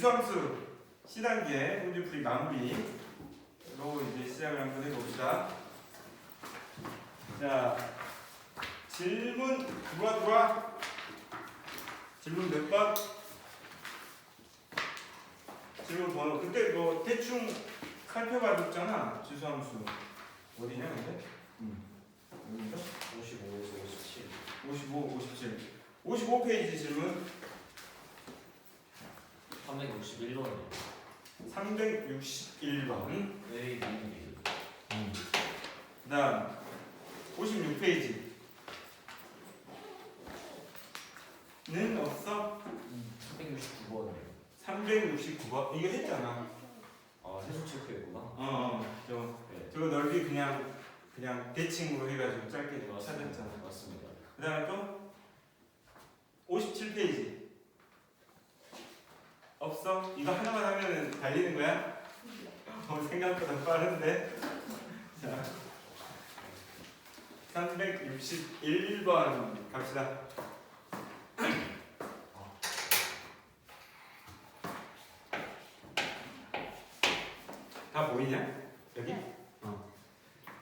지수함수 C단계 문제풀이 마무리로 이제 시작을 한번 해봅시다. 자, 질문 들어와. 질문 몇 번? 질문 번호. 그때 뭐 대충 살펴봐줬잖아. 지수함수 어디냐 근데? 여기인가? 55에서 57. 55, 57. 55페이지 질문 361번이요. 361번. 왜 미국이요? 그 다음 56페이지 는 없어? 369번이요. 369번 이거 했잖아. 아, 해수 체크했구나. 네. 저거 넓이 그냥 대칭으로 해가지고 짧게 맞습니다. 찾았잖아. 맞습니다. 그 다음에 또 57페이지 없어? 이거 하나만 하면은 달리는 거야? 생각보다 빠른데. 자, 361번 갑시다. 다 보이냐? 여기?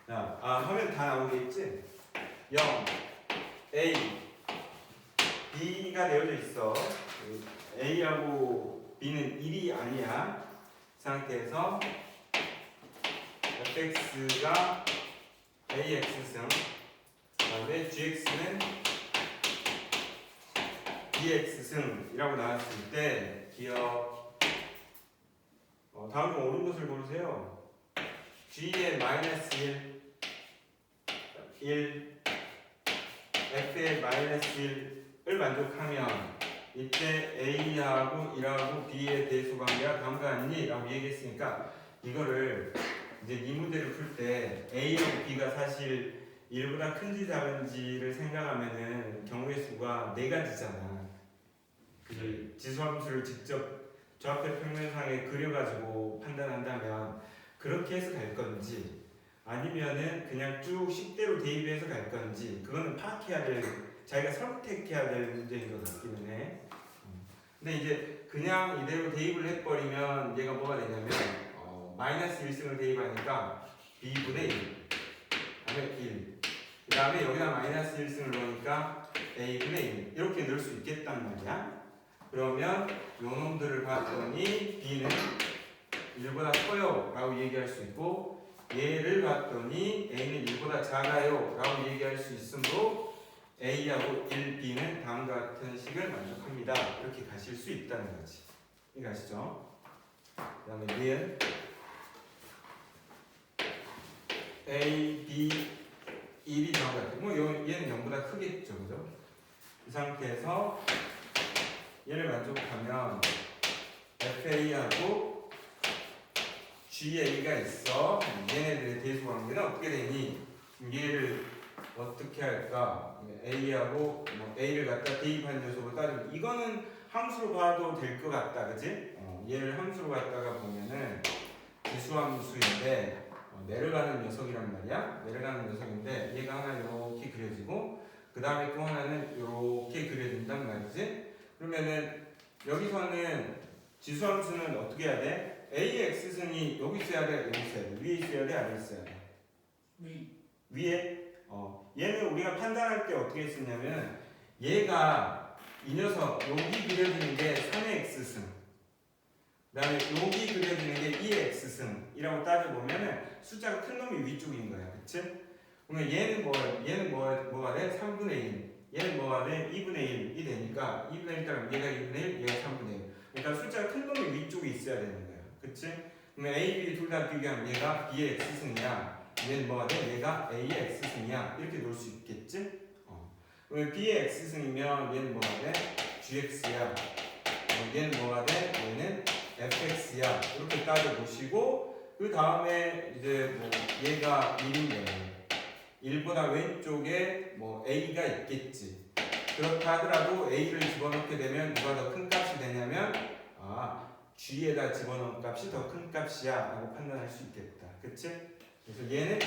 자, 화면 다 나온 게 있지? 0, A, B가 되어져 있어. A하고 B는 1이 아니야. 그 상태에서 fx가 ax승, 그 다음에 gx는 bx승이라고 나왔을 때 기억 다음 중 옳은 것을 고르세요. g의 마이너스 1, f의 마이너스 1을 만족하면 이때 A하고 1하고 B의 대수관계가 다음과 같니? 라고 얘기했으니까 이거를 이제 이 문제를 풀 때 A하고 B가 사실 1보다 큰지 작은지를 생각하면은 경우의 수가 4가지잖아. 그 지수함수를 직접 좌표 평면상에 그려가지고 판단한다면 그렇게 해서 갈 건지 아니면은 그냥 쭉 식대로 대입해서 갈 건지 그거는 파악해야 될, 자기가 선택해야 될 문제인 것 같기는 해. 근데 이제 그냥 이대로 대입을 해버리면 얘가 뭐가 되냐면 마이너스 1승을 대입하니까 b분의 1, 다음에 1, 그 다음에 여기다 마이너스 1승을 넣으니까 a분의 1 이렇게 넣을 수 있겠단 말이야. 그러면 요 놈들을 봤더니 b는 1보다 커요 라고 얘기할 수 있고 얘를 봤더니 a는 1보다 작아요 라고 얘기할 수 있으므로 A하고 1B는 다음과 같은 식을 만족합니다. 이렇게 가실 수 있다는 거지. 이거 아시죠? 그 다음에 얘는 A, B, 1이 다음과 같아. 뭐 얘는 0보다 크겠죠. 그죠? 이 상태에서 얘를 만족하면 FA하고 GA가 있어. 얘네들의 대수관계는 어떻게 되니? 얘를 어떻게 할까? A하고 A를 갖다 대입한 녀석으로 따지면 이거는 함수로 봐도 될 것 같다, 그치? 얘를 함수로 갖다가 보면은 지수함수인데 내려가는 녀석이란 말이야. 내려가는 녀석인데 얘가 하나 이렇게 그려지고 그 다음에 또 하나는 이렇게 그려진단 말이지. 그러면은 여기서는 지수함수는 어떻게 해야 돼? AX승이 여기 있어야 돼, 여기 있어야 돼, 위에 있어야 돼, 아래 있어야 돼? 위에? 얘는 우리가 판단할 때 어떻게 했었냐면 얘가 이 녀석 여기 그려지는 게 3의 x승 그 다음에 여기 그려지는 게 2의 x승이라고 따져보면은 숫자가 큰 놈이 위쪽인 거야. 그치? 그러면 얘는 뭐가 돼? 3분의 1 얘는 뭐가 돼? 2분의 1이 되니까 2분의 1 따르면 얘가 2분의 1 얘가 3분의 1 그러니까 숫자가 큰 놈이 위쪽에 있어야 되는 거야. 그치? 그러면 A, B 둘 다 비교하면 얘가 B의 x승이야 얘는 뭐가 돼? 얘가 A의 x승이야 이렇게 놓을 수 있겠지? 그러면 B의 x승이면 얘는 뭐가 돼? gx야 얘는 뭐가 돼? 얘는 fx야 이렇게 따져보시고 그 다음에 이제 뭐 얘가 1인데 1보다 왼쪽에 뭐 A가 있겠지. 그렇다 하더라도 A를 집어넣게 되면 누가 더 큰 값이 되냐면 G에다 집어넣은 값이 더 큰 값이야 라고 판단할 수 있겠다. 그치? 그래서 얘는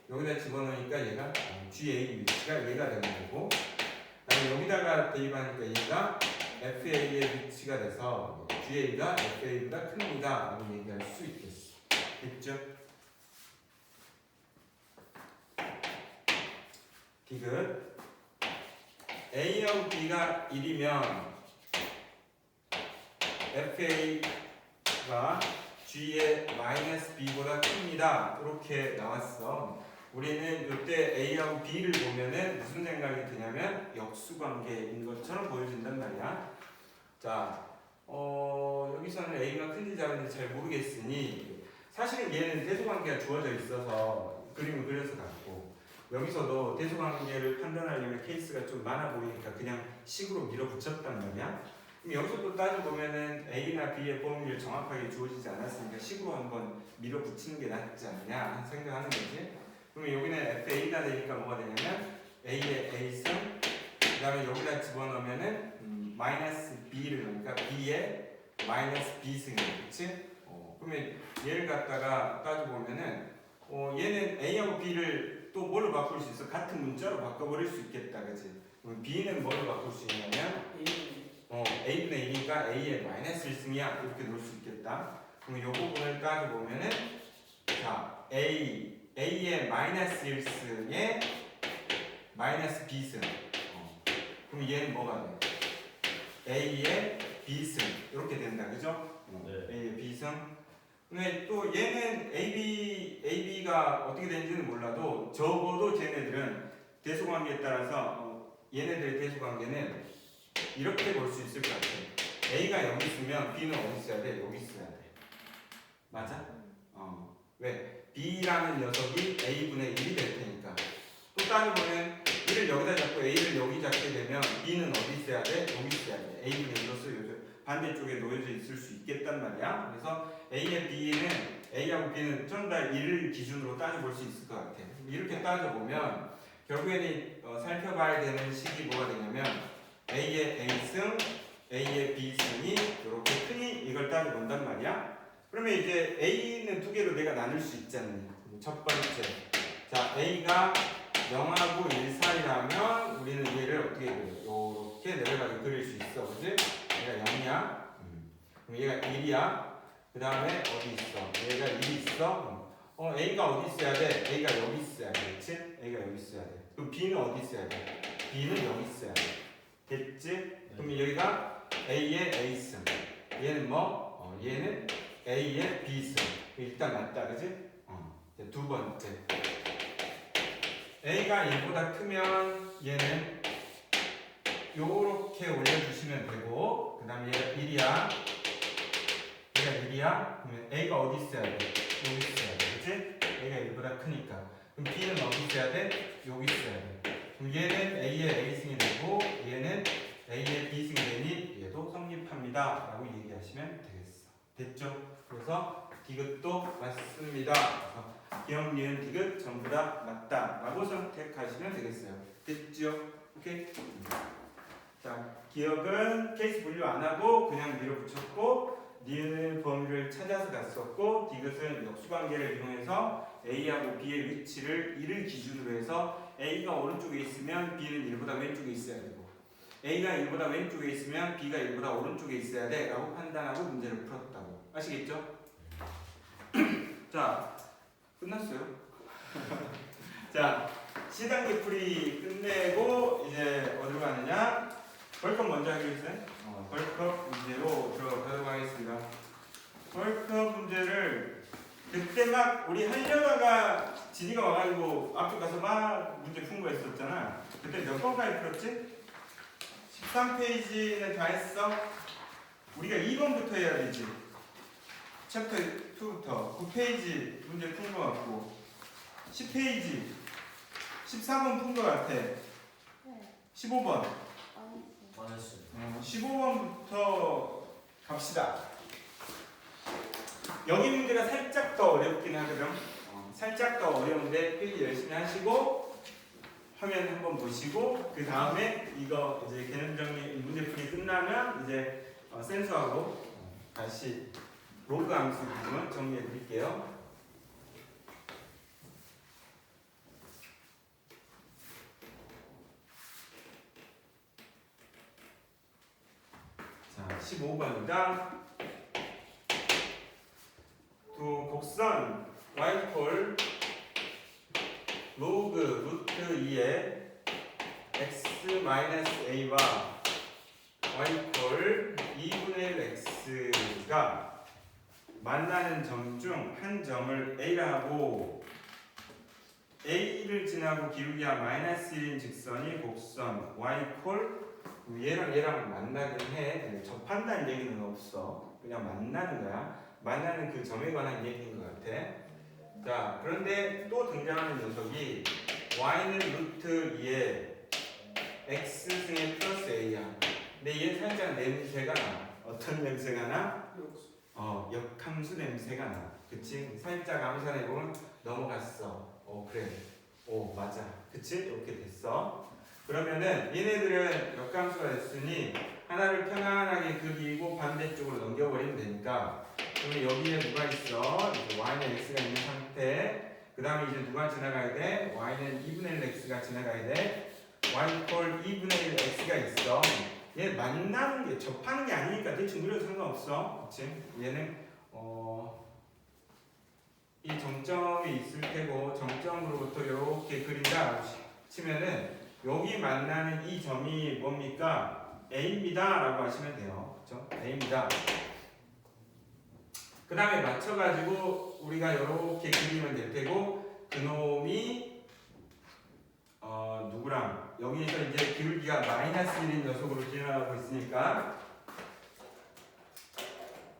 여기다 집어넣으니까 얘가 GA 위치가 얘가 되는 거고 그다음에 여기다가 대입하니까 얘가 FA의 위치가 돼서 GA가 FA보다 큽니다 라고 얘기할 수 있겠어. 됐죠? 디귿 A하고 B가 1이면 FA가 G의 마이너스 B보다 큽니다. 이렇게 나왔어. 우리는 이때 A하고 B를 보면은 무슨 생각이 드냐면 역수관계인 것처럼 보여진단 말이야. 자, 여기서는 A가 큰지 작은지 잘 모르겠으니 사실은 얘는 대소관계가 주어져 있어서 그림을 그려서 갔고 여기서도 대소관계를 판단하려면 케이스가 좀 많아 보이니까 그냥 식으로 밀어붙였단 말이야. 그럼 여기서 또 따져보면은 A나 B의 범위를 정확하게 주어지지 않았으니까 식으로 한번 밀어붙이는 게 낫지 않냐 생각하는 거지. 그러면 여기는 FA가 되니까 뭐가 되냐면 A의 A승 그 다음에 여기다 집어넣으면은 마이너스 B를 넣으니까 B의 마이너스 B승이에요. 그치? 그러면 얘를 갖다가 따져보면은 얘는 A하고 B를 또 뭘로 바꿀 수 있어? 같은 문자로 바꿔버릴 수 있겠다. 그치? 그럼 B는 뭘로 바꿀 수 있냐면 A분의 1이니까 A의 마이너스 1승이야 이렇게 놓을 수 있겠다. 그럼 이 부분을 따져보면은 자 A의 마이너스 1승에 마이너스 B승 그럼 얘는 뭐가 돼? A의 B승 이렇게 된다 그죠? 네. A의 B승 근데 또 얘는 AB가 어떻게 되는지는 몰라도 적어도 쟤네들은 대소관계에 따라서 얘네들의 대소관계는 이렇게 볼 수 있을 것 같아. A가 여기 있으면 B는 어디 있어야 돼? 여기 있어야 돼. 맞아? 왜? B라는 녀석이 A분의 1이 될 테니까. 또 따져보면 1을 여기다 잡고 A를 여기 잡게 되면 B는 어디 있어야 돼? 여기 있어야 돼. A분의 1로서 반대쪽에 놓여져 있을 수 있겠단 말이야. 그래서 A하고 B는 전부 다 1을 기준으로 따져볼 수 있을 것 같아. 이렇게 따져보면 결국에는 살펴봐야 되는 식이 뭐가 되냐면 A의 A승, A의 B승이 이렇게 크니 이걸 따져본단 말이야. 그러면 이제 A는 두 개로 내가 나눌 수 있잖니. 첫 번째, 자 A가 0하고 1 사이라면 우리는 얘를 어떻게 그려? 이렇게 내려가게 그릴 수 있어, 그지? 얘가 0이야. 그럼 얘가 1이야. 그 다음에 어디 있어? 얘가 1이 있어. A가 어디 있어야 돼? A가 여기 있어야 돼, 그렇지? A가 여기 있어야 돼. 그럼 B는 어디 있어야 돼? B는 여기 있어야 돼. 됐지? 그러면 여기가 A의 A승. 얘는 뭐? 얘는 A의 B승. 일단 맞다, 그지? 두 번째. A가 1보다 크면 얘는 요렇게 올려주시면 되고 그 다음에 얘가 1이야. 얘가 1이야. 그러면 A가 어디 있어야 돼? 여기 있어야 돼. 그치? A가 1보다 크니까. 그럼 B는 어디 있어야 돼? 여기 있어야 돼. 그럼 얘는 A의 A승이 되고 얘는 A의 B승이 되니 얘도 성립합니다. 라고 얘기하시면 되겠어. 됐죠? 그래서 디귿도 맞습니다. 기억, 니은, 디귿 전부 다 맞다. 라고 선택하시면 되겠어요. 됐죠? 오케이? 자, 기억은 케이스 분류 안 하고 그냥 밀어붙였고 니은은 범위를 찾아서 갔었고 디귿은 역수관계를 이용해서 A하고 B의 위치를 1을 기준으로 해서 A가 오른쪽에 있으면 B는 1보다 왼쪽에 있어야 되고 A가 1보다 왼쪽에 있으면 B가 1보다 오른쪽에 있어야 돼 라고 판단하고 문제를 풀었다고. 아시겠죠? 자, 끝났어요. 자, C단계 풀이 끝내고 이제 어디로 가느냐? 벌컥 먼저 하기로 했어요. 벌컥 문제로 들어가도록 하겠습니다. 벌컥 문제를 그때 막 우리 하려다가 진이가 와가지고 앞에 가서 막 문제 푼 거 했었잖아. 그때 몇 번까지 풀었지? 13페이지는 다 했어? 우리가 2번부터 해야 되지. 챕터 2부터 9페이지 문제 푼 거 같고 10페이지 14번 푼 거 같아. 15번 15번부터 갑시다. 여기 문제가 살짝 더 어렵긴 하거든. 살짝 더 어려운데 필기 열심히 하시고 화면 한번 보시고 그 다음에 이거 이제 개념 정리 문제풀이 끝나면 이제 센서하고 다시 로그 함수 부분 정리해 드릴게요. 15번이다. 두 곡선 y콜 로그 루트 2의 x-a와 y콜 2분의 1 x가 만나는 점 중 한 점을 a라 하고 a를 지나고 기울기가 -1인 직선이 곡선 y콜 얘랑 만나긴 해. 접한다는 얘기는 없어. 그냥 만나는 거야. 만나는 그 점에 관한 얘기인 것 같아. 자, 그런데 또 등장하는 녀석이 y는 루트 2의 x승의 플러스 a야. 근데 얘 살짝 냄새가 나. 어떤 냄새가 나? 역함수 냄새가 나. 그치? 살짝 암산해보면 넘어갔어. 그래. 맞아. 그치? 이렇게 됐어. 그러면은 얘네들은 역함수가 됐으니 하나를 편안하게 그리고 반대쪽으로 넘겨버리면 되니까, 그러면 여기에 누가 있어? 이제 y는 x가 있는 상태. 그 다음에 이제 누가 지나가야 돼? y는 2분의 1 x가 지나가야 돼. y 콜 2분의 1 x가 있어. 얘 만나는 게 접하는 게 아니니까 대충 그려도 상관없어. 그치? 얘는 이 정점이 있을 테고 정점으로부터 이렇게 그린다 치면은 여기 만나는 이 점이 뭡니까? A입니다 라고 하시면 돼요. 그쵸? A입니다. 그 다음에 맞춰가지고 우리가 이렇게 그리면 될 테고, 그놈이 누구랑 여기에서 이제 기울기가 -1인 녀석으로 지나가고 있으니까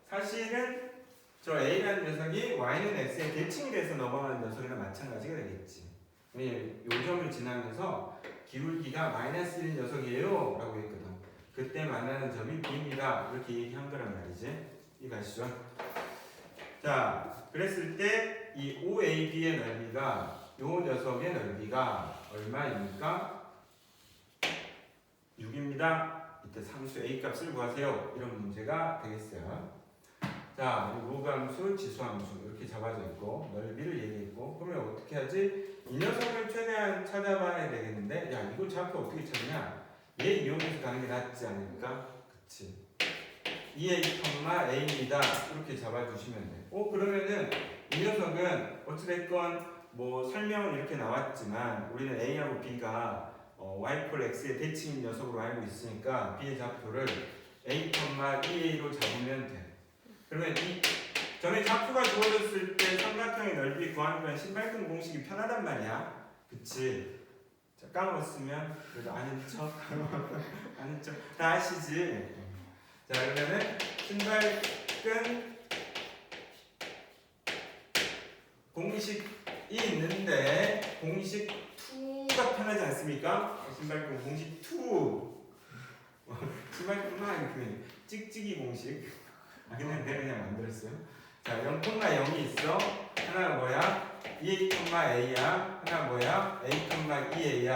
사실은 저 A라는 녀석이 Y는 X의 대칭이 돼서 넘어가는 녀석이랑 마찬가지가 되겠지. 요 점을 지나면서 기울기가 -1인 녀석이에요 라고 했거든. 그때 만나는 점이 B입니다 이렇게 얘기한 거란 말이지. 이해가시죠? 자, 그랬을 때 이 OAB의 넓이가, 요 녀석의 넓이가 얼마입니까? 6입니다. 이때 상수 A 값을 구하세요. 이런 문제가 되겠어요. 자, 로그함수, 지수함수 이렇게 잡아져 있고 넓이를 얘기했고, 그러면 어떻게 하지? 이 녀석을 최대한 찾아봐야 되겠는데, 야, 이거 좌표 어떻게 찾냐? 얘 이용해서 가는 게 낫지 않을까? 그치? 2a,a입니다. 이렇게 잡아주시면 돼. 그러면은 이 녀석은 어찌됐건 뭐 설명은 이렇게 나왔지만 우리는 a하고 b가 y x의 대칭인 녀석으로 알고 있으니까 b의 좌표를 a, 2a로 잡으면 돼. 그러면 이 전에 좌표가 주어졌을 때 삼각형의 넓이 구하는 건 신발끈 공식이 편하단 말이야. 그치? 자, 까먹었으면 그래도 아는 척 아는 척 다 아시지? 자, 그러면은 신발끈 공식이 있는데 공식 2가 편하지 않습니까? 신발끈 공식 2 신발끈만 아니고 찍찍이 공식. 근데 내가 그냥 만들었어요. 자, 0,0이 있어. 하나가 뭐야? 2a,a야. 하나 뭐야? a,2a야.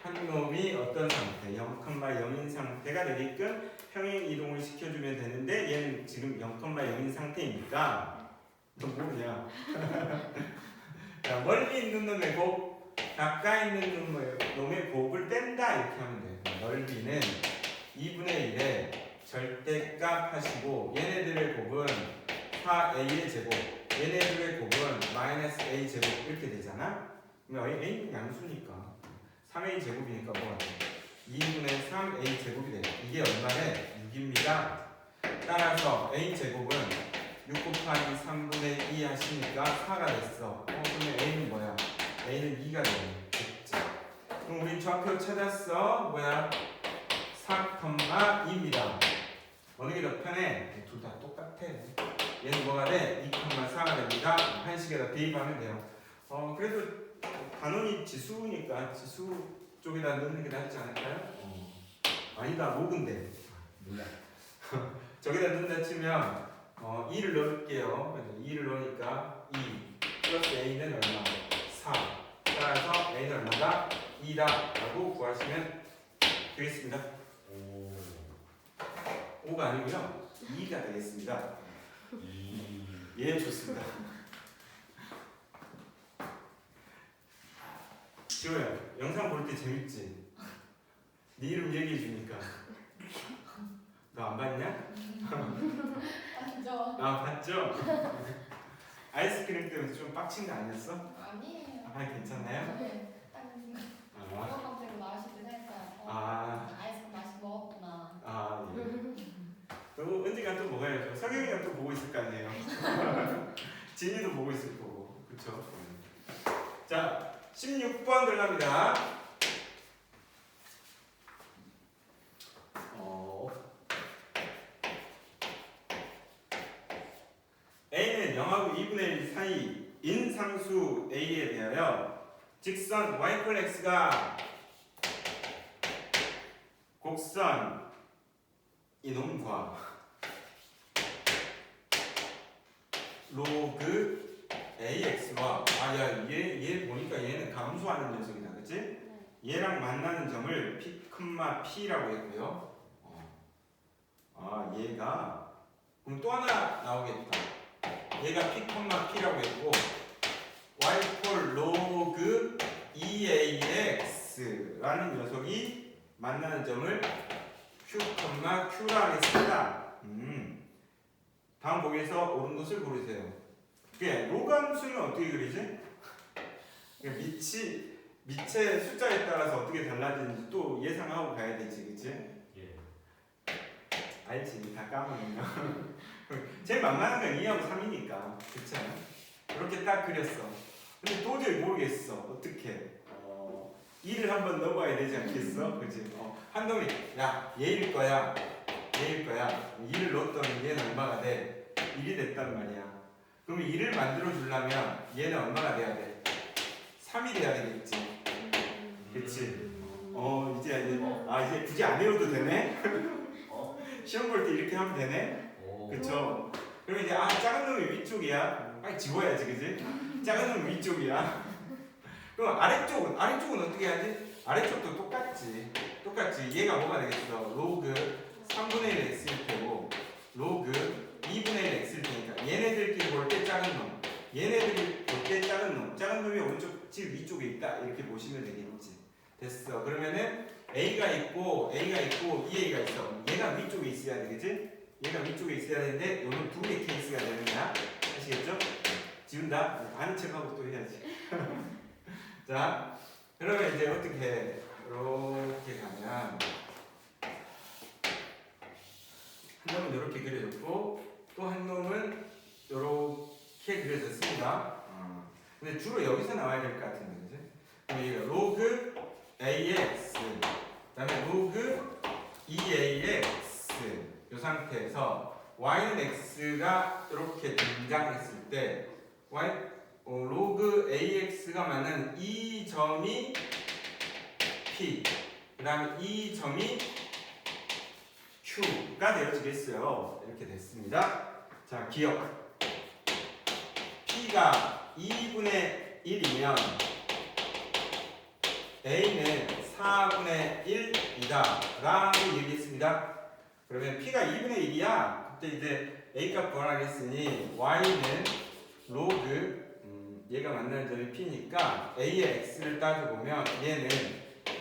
한 놈이 어떤 상태? 0,0인 상태가 되게끔 평행 이동을 시켜주면 되는데 얘는 지금 0,0인 상태이니까 너 뭐냐? 자, 멀리 있는 놈의 곱, 가까이 있는 놈의 곱을 뗀다 이렇게 하면 돼. 넓이는 2분의 1에 절대값 하시고 얘네들의 곱은 4a의 제곱, 얘네들의 곱은 -a 제곱 이렇게 되잖아? 그러면 a는 양수니까 3a 제곱이니까 뭐가 돼? 2분의 3a 제곱이 돼. 이게 얼마래? 6입니다. 따라서 a 제곱은 6 곱하기 3분의 2 하시니까 4가 됐어. 그러면 a는 뭐야? a는 2가 되네. 됐지? 그럼 우리 좌표 찾았어. 뭐야? 4,2입니다. 어느 게 더 편해? 둘 다 똑같아. 얘는 뭐가 돼? 2,4가 됩니다. 한식에다 대입하면 돼요. 그래도 단원이 지수니까 지수 쪽에다 넣는 게 낫지 않을까요? 아니다, 로그인데. 몰라. 저기다 넣는다 치면 2를 넣을게요. 그래서 2를 넣으니까 2 플러스 a는 얼마? 4. 따라서 a는 얼마다? 2다 라고 구하시면 되겠습니다. 5가 아니고요. 2가 되겠습니다. 예, 좋습니다. 지호야, 영상 볼 때 재밌지? 네 이름 얘기해 주니까 너 안 봤냐? 완전 아 봤죠? 아이스크림 때문에 좀 빡친 거 아니었어? 아니에요. 아 괜찮나요? 네, 딱 아, 이거 갑자기 나오실 때 살짝 아이스크림 맛있게 먹었구나. 예. 또 은지가 또 먹어야죠. 석영이가 또 보고 있을 거 아니에요. 진이도 보고 있을 거고, 그렇죠? 자, 16번 들어갑니다. A는 0하고 2분의 1 사이인 상수 A에 대하여 직선 y x가 곡선 이놈과 로그 AX와 얘 보니까 얘는 감소하는 녀석이다, 그치? 얘랑 만나는 점을 P, P라고 했고요. 얘가 그럼 또 하나 나오겠다. 얘가 P, P라고 했고 y 로그 EAX라는 녀석이 만나는 점을 Q, Q라 하겠습니다. 다음 보기에서 옳은 것을 고르세요. 그게 로감수는 어떻게 그리지? 밑의 숫자에 따라서 어떻게 달라지는지 또 예상하고 가야 되지, 그치? 예. 알지, 다 까먹으면. 제일 만만한 건 2하고 3이니까, 그치? 이렇게 딱 그렸어. 근데 도저히 모르겠어, 어떻게? 2를 한번 넣어봐야 되지 않겠어? 그치? 한 놈이, 야, 얘일 거야. 2를 넣었더니 얘는 얼마가 돼? 1이 됐단 말이야. 그러면 2를 만들어 주려면 얘는 얼마가 돼야 돼? 3이 돼야 되겠지. 그치? 이제 굳이 안 외워도 되네? 시험 볼 때 이렇게 하면 되네? 그쵸? 그럼 이제 작은 놈이 위쪽이야. 빨리 지워야지, 그치? 작은 놈이 위쪽이야. 그럼 아래쪽은 어떻게 해야지? 아래쪽도 똑같지. 얘가 뭐가 되겠어? 로그 3분의 1 x일 테고 로그 2분의 1 x일 테니까 얘네들끼리 볼 때 작은 놈, 얘네들이 볼 때 작은 놈이 오른쪽 집 위쪽에 있다 이렇게 보시면 되겠지. 됐어. 그러면은 A가 있고 2A가 있어. 얘가 위쪽에 있어야 되겠지? 얘가 위쪽에 있어야 되는데 요는 두 개의 케이스가 되는 거야. 아시겠죠? 지운다. 아는 척하고 또 해야지. 자, 그러면 이제 어떻게 해? 이렇게 가면 한 놈은 이렇게 그려졌고 또 한 놈은 이렇게 그려졌습니다. 근데 주로 여기서 나와야 될 것 같은데, 그지? 그럼 이거 로그 AX, 그다음에 로그 EAX 이 상태에서 Y는 X가 이렇게 등장했을 때 로그 AX가 맞는 이 점이 P, 그다음에 이 점이 Q가 되어지겠어요. 이렇게 됐습니다. 자, 기억. P가 2분의 1이면 A는 4분의 1이다 라고 얘기했습니다. 그러면 P가 2분의 1이야. 그때 이제 A값 구하겠으니 Y는 로그 얘가 만나는 점이 P니까 A의 X를 따져보면 얘는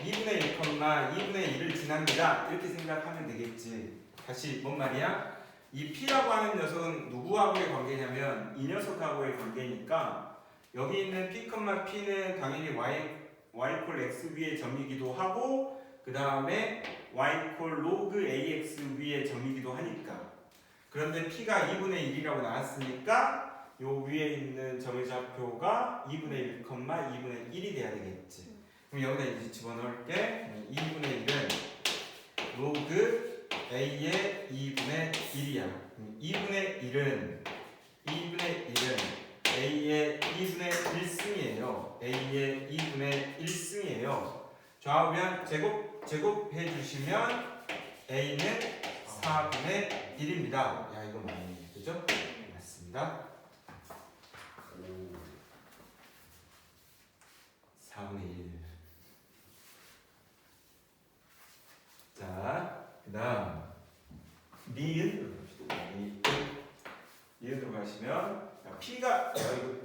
2분의 1, 2분의 1을 지납니다. 이렇게 생각하면 되겠지. 다시 뭔 말이야? 이 P라고 하는 녀석은 누구하고의 관계냐면 이 녀석하고의 관계니까 여기 있는 P, P는 당연히 Y X 위의 점이기도 하고 그 다음에 Y 로그 AX 위의 점이기도 하니까 그런데 P가 2분의 1이라고 나왔으니까 요 위에 있는 점의 좌표가 2분의 1, 2분의 1이 돼야 되겠지. 그럼 여기다 이제 집어넣을게. 2분의 1은 로그 A의 2분의 1이야. 2분의 1은 A의 2분의 1승이에요. A의 2분의 1승이에요. 좌우면 제곱해 주시면 A는 4분의 1입니다. 야, 이거 맞네. 그죠? 맞습니다. 4분의 1. 자, 그 다음 니은으로 가시면 P가 이거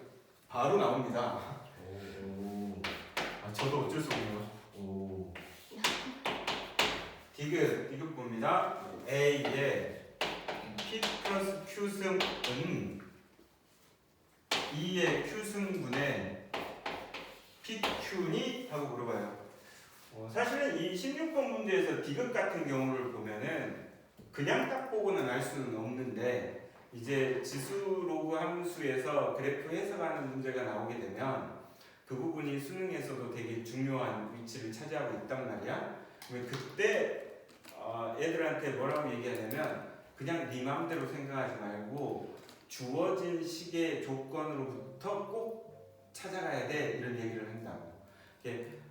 바로 나옵니다. 저도 어쩔 수 없네요. 디귿 봅니다. A의 P 플러스 Q승은 2의 Q승분의 PQ니? 하고 물어봐요. 사실은 이 16번 문제에서 디귿 같은 경우를 보면은 그냥 딱 보고는 알 수는 없는데 이제 지수 로그 함수에서 그래프 해석하는 문제가 나오게 되면 그 부분이 수능에서도 되게 중요한 위치를 차지하고 있단 말이야. 그때 애들한테 뭐라고 얘기하냐면 그냥 네 마음대로 생각하지 말고 주어진 식의 조건으로부터 꼭 찾아가야 돼 이런 얘기를 한다고.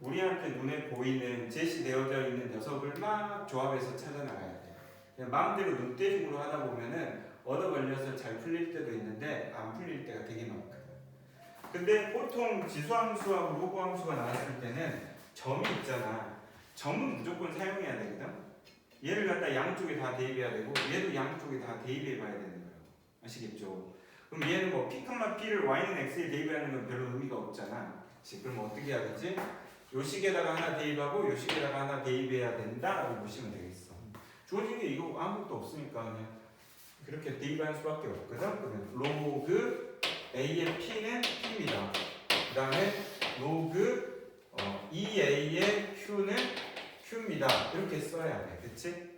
우리한테 눈에 보이는 제시되어져 있는 녀석을 막 조합해서 찾아 나가야 돼. 그냥 마음대로 눈대중으로 하다 보면은 얻어 걸려서 잘 풀릴 때도 있는데 안 풀릴 때가 되게 많거든. 근데 보통 지수함수하고 로그함수가 나왔을 때는 점이 있잖아. 점은 무조건 사용해야 되거든. 얘를 갖다 양쪽에 다 대입해야 되고 얘도 양쪽에 다 대입해 봐야 되는 거예요. 아시겠죠? 그럼 얘는 뭐 P, P를 Y는 X에 대입하는 건 별로 의미가 없잖아. 그럼 어떻게 해야 되지? 요 식에다가 하나 대입하고 요 식에다가 하나 대입해야 된다라고 보시면 되겠어. 주어진 게 이거 아무것도 없으니까 그냥 그렇게 대입할 수밖에 없거든. 그러면 로그 A의 P는 P입니다. 그 다음에 로그 2A의 Q는 Q입니다. 이렇게 써야 돼. 그치?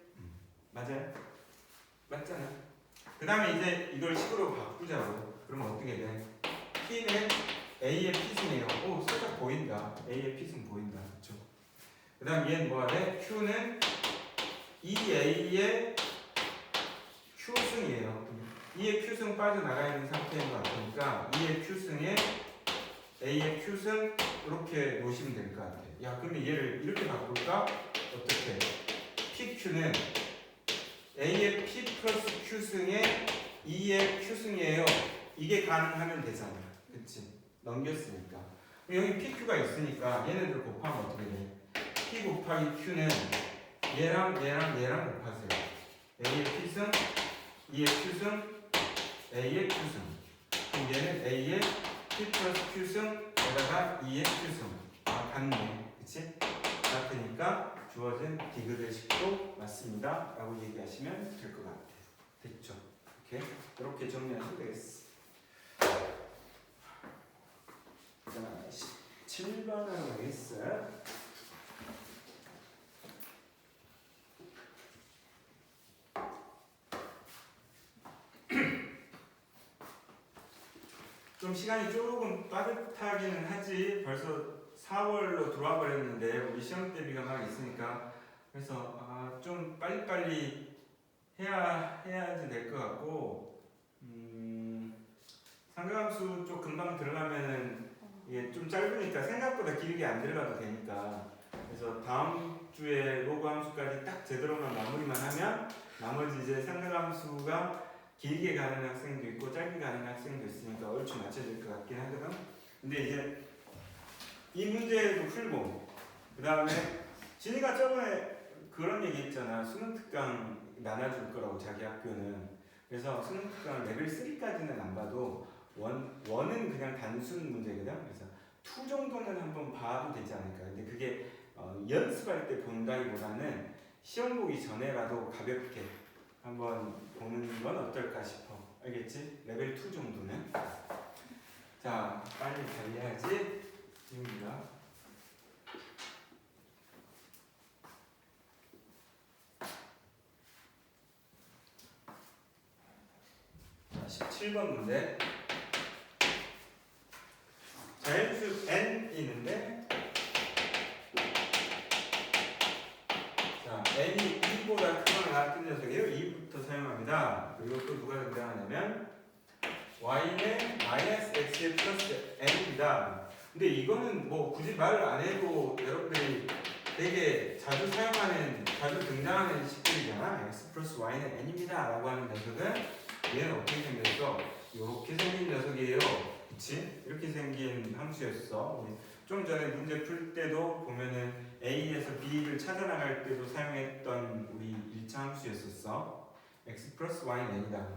맞아요? 맞잖아. 그 다음에 이제 이걸 식으로 바꾸자고. 그러면 어떻게 돼? P는 A의 P승이에요. 오, 살짝 보인다. A의 P승 보인다. 그쵸? 그 다음 얘는 뭐가 돼? Q는 2A의 Q승이에요. 2의 Q승 빠져나가 있는 상태인 것 같으니까 2의 Q승에 A의 Q승 이렇게 놓으시면 될 것 같아요. 야, 그러면 얘를 이렇게 바꿀까? 어떻게? PQ는 A의 P 플러스 Q승에 2의 Q승이에요. 이게 가능하면 되잖아. 그치? 넘겼으니까. 여기 PQ가 있으니까 얘네들 곱하면 어떻게 돼? P 곱하기 Q는 얘랑 곱하세요. A의 P승, 2의 Q승, A의 Q승. 그럼 얘는 A의 P 플러스 Q승에다가 2의 Q승. 같네. 그치? 같으니까 주어진 디귿의 식도 맞습니다. 라고 얘기하시면 될 것 같아요. 됐죠? 이렇게 정리하시면 되겠어. 자, 7번으로 가겠어요. 좀 시간이 조금 빠듯하기는 하지. 벌써 4월로 들어와 버렸는데 우리 시험 대비가 막 있으니까 그래서 좀 빨리빨리 해야지 될 것 같고 상대함수 쪽 금방 들어가면은 이게 좀 짧으니까 생각보다 길게 안 들어가도 되니까 그래서 다음 주에 로그 함수까지 딱 제대로만 마무리만 하면 나머지 이제 상대함수가 길게 가는 학생도 있고 짧게 가는 학생도 있으니까 얼추 맞춰질 것 같긴 하거든. 근데 이제 이 문제도 풀고 그 다음에 진이가 저번에 그런 얘기 했잖아. 수능 특강 나눠줄 거라고 자기 학교는. 그래서 수능 특강 레벨 3까지는 안 봐도 원은 그냥 단순 문제거든. 그래서 2 정도는 한번 봐도 되지 않을까. 근데 그게 연습할 때 본다기보다는 시험 보기 전에라도 가볍게 한번 보는 건 어떨까 싶어. 알겠지? 레벨 2 정도는. 자, 빨리 달려야지. 지웁니다. 자, 17번 문제. 자연수 n 있는데 자, n이 2보다 크거나 같은 녀석이에요. 2부터 사용합니다. 그리고 또 누가 등장하냐면 y는 마이너스 x의 플러스 n입니다. 근데 이거는 뭐 굳이 말을 안 해도 여러분들이 되게 자주 사용하는, 자주 등장하는 식들이잖아. x 플러스 y는 n입니다 라고 하는 녀석은 얘는 어떻게 생겼어? 이렇게 생긴 녀석이에요. 그치? 이렇게 생긴 함수였어. 우리 좀 전에 문제 풀 때도 보면은 A에서 B를 찾아나갈 때도 사용했던 우리 1차 함수였었어. x 플러스 y는 n이다.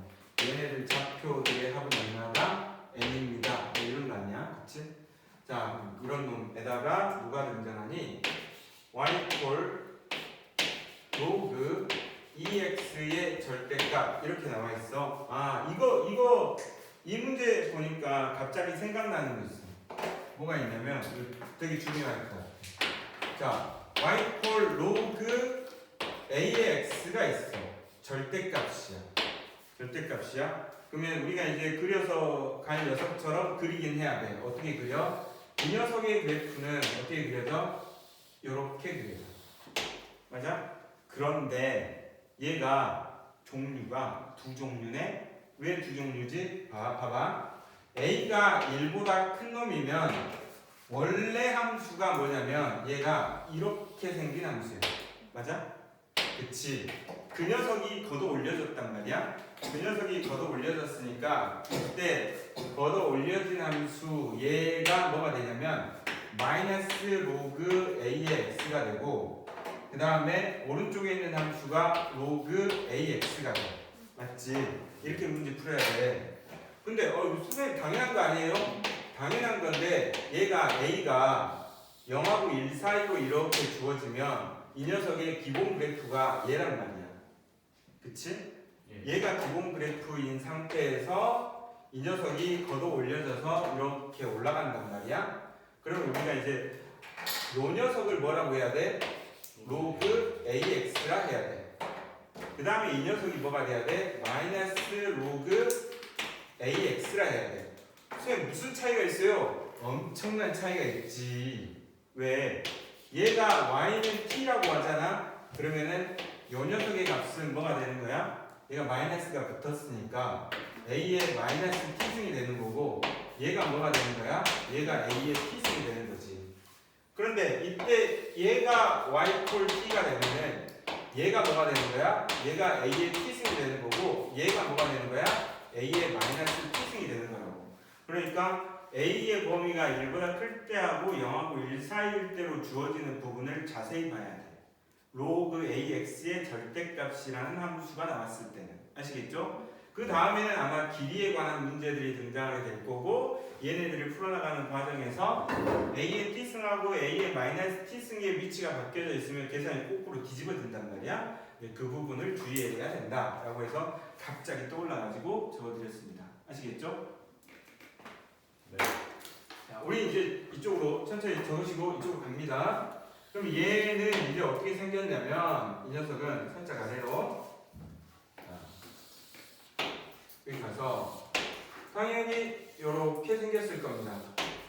얘네들 좌표들의 합은 얼마다? n입니다. 뭐 이런 거 아니야? 그치? 자, 이런 놈에다가 누가 등장하니? y 콜 로그 EX의 절대값 이렇게 나와 있어. 아, 이 문제 보니까 갑자기 생각나는 거 있어. 뭐가 있냐면 이거 되게 중요할 것 같아. 자, y 콜 로그 a의 x가 있어. 절대값이야. 절대값이야. 그러면 우리가 이제 그려서 갈 녀석처럼 그리긴 해야 돼. 어떻게 그려? 이 녀석의 그래프는 어떻게 그려져? 요렇게 그려져. 맞아? 그런데 얘가 종류가 두 종류네. 왜 두 종류지? 봐봐. a가 1보다 큰 놈이면 원래 함수가 뭐냐면 얘가 이렇게 생긴 함수야. 맞아? 그치? 그 녀석이 걷어 올려졌단 말이야. 그 녀석이 걷어 올려졌으니까 그때 걷어 올려진 함수 얘가 뭐가 되냐면 마이너스 로그 a의 x가 되고 그 다음에 오른쪽에 있는 함수가 로그 ax가 돼. 맞지? 이렇게 문제 풀어야 돼. 근데 선생님 당연한 거 아니에요? 당연한 건데 얘가 a가 0하고 1 사이로 이렇게 주어지면 이 녀석의 기본 그래프가 얘란 말이야. 그치? 예. 얘가 기본 그래프인 상태에서 이 녀석이 걷어 올려져서 이렇게 올라간단 말이야. 그러면 우리가 이제 요 녀석을 뭐라고 해야 돼? 로그 AX라 해야 돼. 그 다음에 이 녀석이 뭐가 돼야 돼? 마이너스 로그 AX라 해야 돼. 선생님 무슨 차이가 있어요? 엄청난 차이가 있지. 왜? 얘가 y는 t라고 하잖아. 그러면은 요 녀석의 값은 뭐가 되는 거야? 얘가 마이너스가 붙었으니까 a의 마이너스 t승이 되는 거고 얘가 뭐가 되는 거야? 얘가 a의 t승이 되는 거지. 그런데 이때 얘가 y 콜 t가 되면은 얘가 뭐가 되는 거야? 얘가 a의 t승이 되는 거고 얘가 뭐가 되는 거야? a의 마이너스 t승이 되는 거라고. 그러니까 a의 범위가 1보다 클 때하고 0하고 1 사이일 때로 주어지는 부분을 자세히 봐야 돼. 로그 ax의 절대값이라는 함수가 나왔을 때는. 아시겠죠? 그 다음에는 아마 길이에 관한 문제들이 등장하게 될 거고 얘네들을 풀어나가는 과정에서 a의 t승하고 a의 마이너스 t승의 위치가 바뀌어져 있으면 계산이 거꾸로 뒤집어진단 말이야. 그 부분을 주의해야 된다라고 해서 갑자기 떠올라가지고 적어드렸습니다. 아시겠죠? 네. 자, 우리 이제 이쪽으로 천천히 적으시고 이쪽으로 갑니다. 그럼 얘는 이제 어떻게 생겼냐면 이 녀석은 살짝 아래로 여기 가서 당연히 이렇게 생겼을 겁니다.